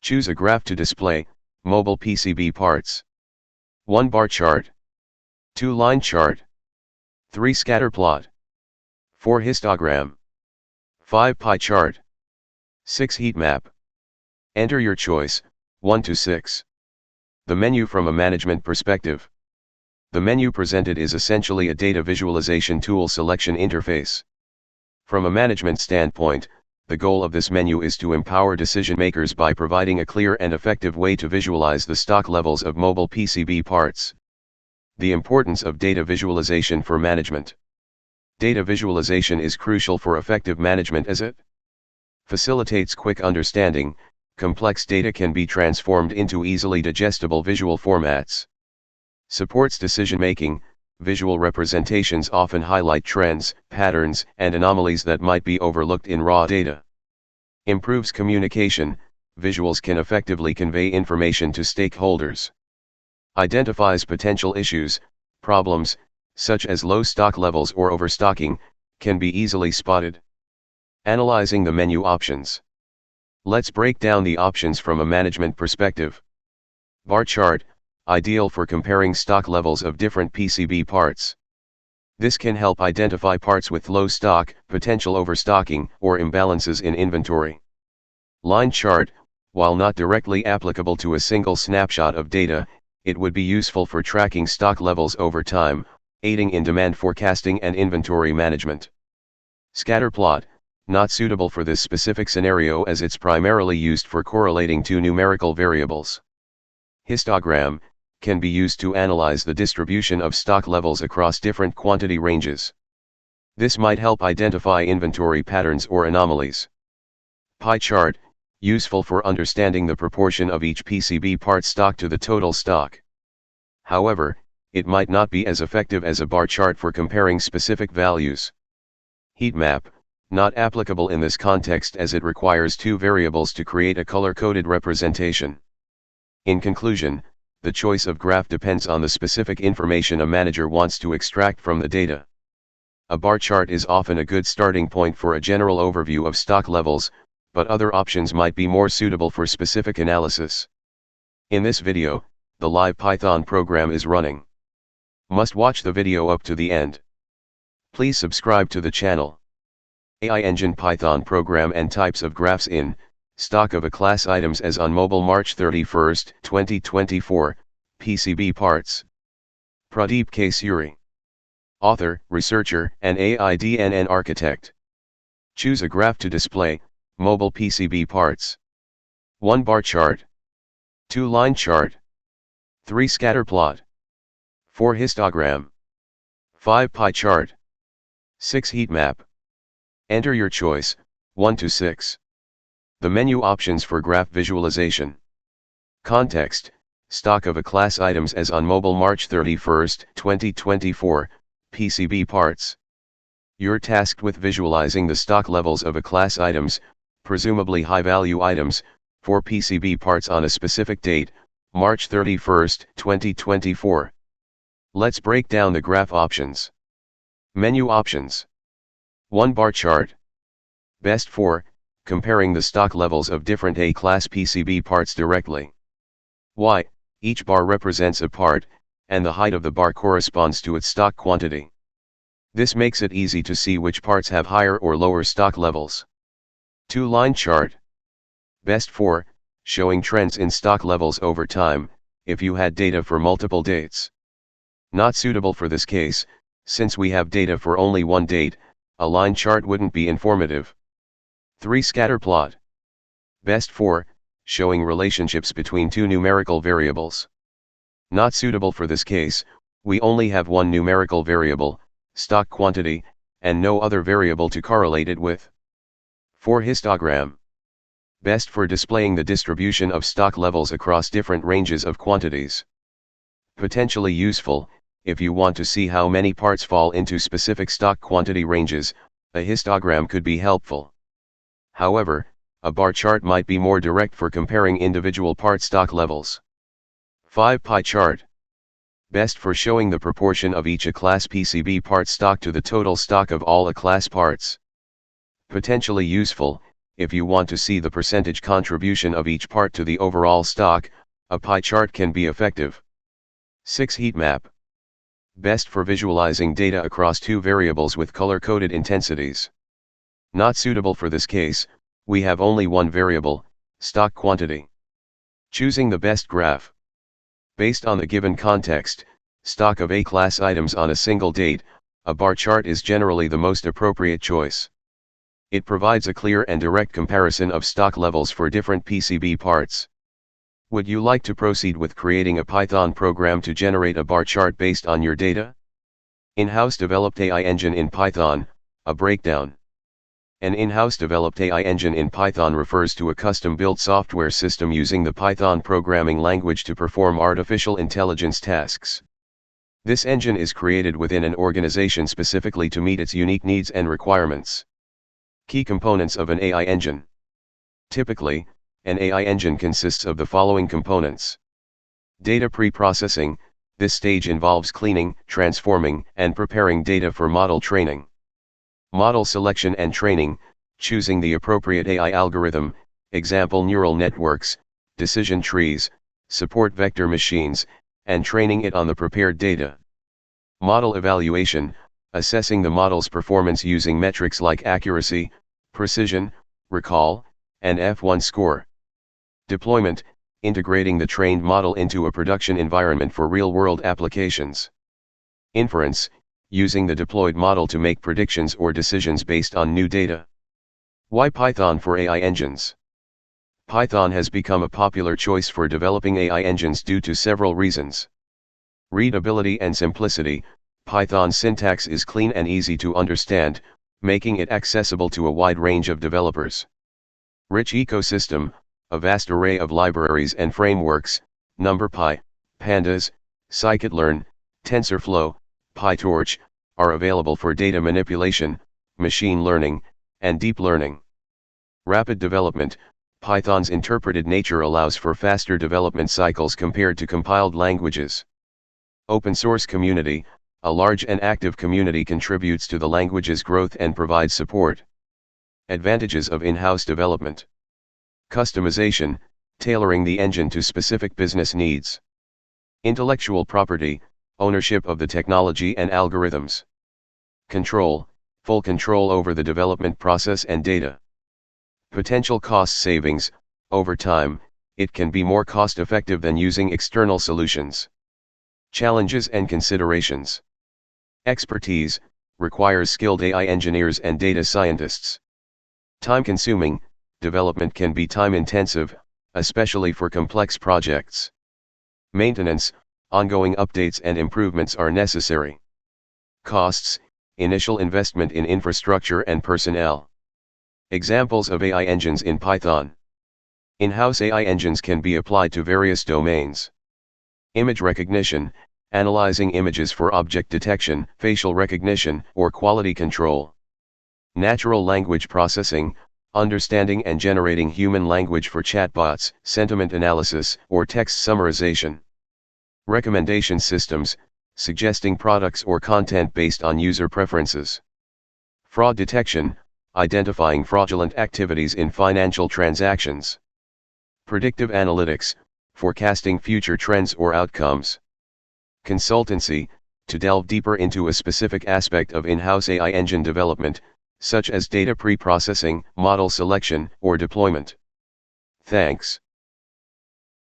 Choose a graph to display, mobile PCB parts. 1 bar chart. 2 line chart. 3 scatter plot. 4 histogram. 5 pie chart. 6 heat map. Enter your choice, 1 to 6. The menu from a management perspective. The menu presented is essentially a data visualization tool selection interface. From a management standpoint, the goal of this menu is to empower decision makers by providing a clear and effective way to visualize the stock levels of mobile PCB parts. The importance of data visualization for management. Data visualization is crucial for effective management as it facilitates quick understanding. Complex data can be transformed into easily digestible visual formats. Supports decision-making. Visual representations often highlight trends, patterns, and anomalies that might be overlooked in raw data. Improves communication. Visuals can effectively convey information to stakeholders. Identifies potential issues, problems, such as low stock levels or overstocking, can be easily spotted. Analyzing the menu options. Let's break down the options from a management perspective. Bar chart, ideal for comparing stock levels of different PCB parts. This can help identify parts with low stock, potential overstocking, or imbalances in inventory. Line chart, while not directly applicable to a single snapshot of data, it would be useful for tracking stock levels over time, aiding in demand forecasting and inventory management. Scatter plot, not suitable for this specific scenario as it's primarily used for correlating two numerical variables. Histogram, can be used to analyze the distribution of stock levels across different quantity ranges. This might help identify inventory patterns or anomalies. Pie chart, useful for understanding the proportion of each PCB part stock to the total stock. However, it might not be as effective as a bar chart for comparing specific values. Heat map, not applicable in this context as it requires two variables to create a color-coded representation. In conclusion, the choice of graph depends on the specific information a manager wants to extract from the data. A bar chart is often a good starting point for a general overview of stock levels, but other options might be more suitable for specific analysis. In this video, the live Python program is running. Must watch the video up to the end. Please subscribe to the channel. AI Engine Python program and types of graphs in stock of a class items as on mobile March 31, 2024, PCB Parts. Pradeep K. Suri. Author, researcher, and AIDNN architect. Choose a graph to display, mobile PCB parts. 1 bar chart. 2 line chart. 3 scatter plot. 4 histogram. 5 pie chart. 6 heat map. Enter your choice, 1 to 6. The menu options for graph visualization. Context, stock of a class items as on mobile March 31, 2024, PCB parts. You're tasked with visualizing the stock levels of a class items, presumably high-value items, for PCB parts on a specific date, March 31, 2024. Let's break down the graph options. Menu options. 1 bar chart. Best for comparing the stock levels of different A-class PCB parts directly. Why, each bar represents a part, and the height of the bar corresponds to its stock quantity. This makes it easy to see which parts have higher or lower stock levels. 2 line chart. Best for showing trends in stock levels over time, if you had data for multiple dates. Not suitable for this case, since we have data for only one date, a line chart wouldn't be informative. 3 scatter plot. Best for showing relationships between two numerical variables. Not suitable for this case, we only have one numerical variable, stock quantity, and no other variable to correlate it with. 4 histogram. Best for displaying the distribution of stock levels across different ranges of quantities. Potentially useful, if you want to see how many parts fall into specific stock quantity ranges, a histogram could be helpful. However, a bar chart might be more direct for comparing individual part stock levels. 5 pie chart. Best for showing the proportion of each A-class PCB part stock to the total stock of all A-class parts. Potentially useful, if you want to see the percentage contribution of each part to the overall stock, a pie chart can be effective. 6. Heat map. Best for visualizing data across two variables with color-coded intensities. Not suitable for this case, we have only one variable, stock quantity. Choosing the best graph. Based on the given context, stock of A-class items on a single date, a bar chart is generally the most appropriate choice. It provides a clear and direct comparison of stock levels for different PCB parts. Would you like to proceed with creating a Python program to generate a bar chart based on your data? In-house developed AI engine in Python, a breakdown. An in-house developed AI engine in Python refers to a custom-built software system using the Python programming language to perform artificial intelligence tasks. This engine is created within an organization specifically to meet its unique needs and requirements. Key components of an AI engine. Typically, an AI engine consists of the following components. Data pre-processing. This stage involves cleaning, transforming, and preparing data for model training. Model selection and training, choosing the appropriate AI algorithm, example neural networks, decision trees, support vector machines, and training it on the prepared data. Model evaluation, assessing the model's performance using metrics like accuracy, precision, recall, and F1 score. Deployment, integrating the trained model into a production environment for real-world applications. Inference, using the deployed model to make predictions or decisions based on new data. Why Python for AI engines? Python has become a popular choice for developing AI engines due to several reasons. Readability and simplicity. Python's syntax is clean and easy to understand, making it accessible to a wide range of developers. Rich ecosystem, a vast array of libraries and frameworks, NumPy, Pandas, scikit-learn, TensorFlow, PyTorch, are available for data manipulation, machine learning, and deep learning. Rapid development. Python's interpreted nature allows for faster development cycles compared to compiled languages. Open source community. A large and active community contributes to the language's growth and provides support. Advantages of in-house development. Customization, tailoring the engine to specific business needs. Intellectual property, ownership of the technology and algorithms. Control, full control over the development process and data. Potential cost savings. Over time, it can be more cost-effective than using external solutions. Challenges and considerations. Expertise, requires skilled AI engineers and data scientists. Time-consuming, development can be time-intensive, especially for complex projects. Maintenance, ongoing updates and improvements are necessary. Costs, initial investment in infrastructure and personnel. Examples of AI engines in Python. In-house AI engines can be applied to various domains. Image recognition, analyzing images for object detection, facial recognition, or quality control. Natural language processing, understanding and generating human language for chatbots, sentiment analysis, or text summarization. Recommendation systems, suggesting products or content based on user preferences. Fraud detection, identifying fraudulent activities in financial transactions. Predictive analytics, forecasting future trends or outcomes. Consultancy, to delve deeper into a specific aspect of in-house AI engine development, such as data pre-processing, model selection, or deployment. Thanks.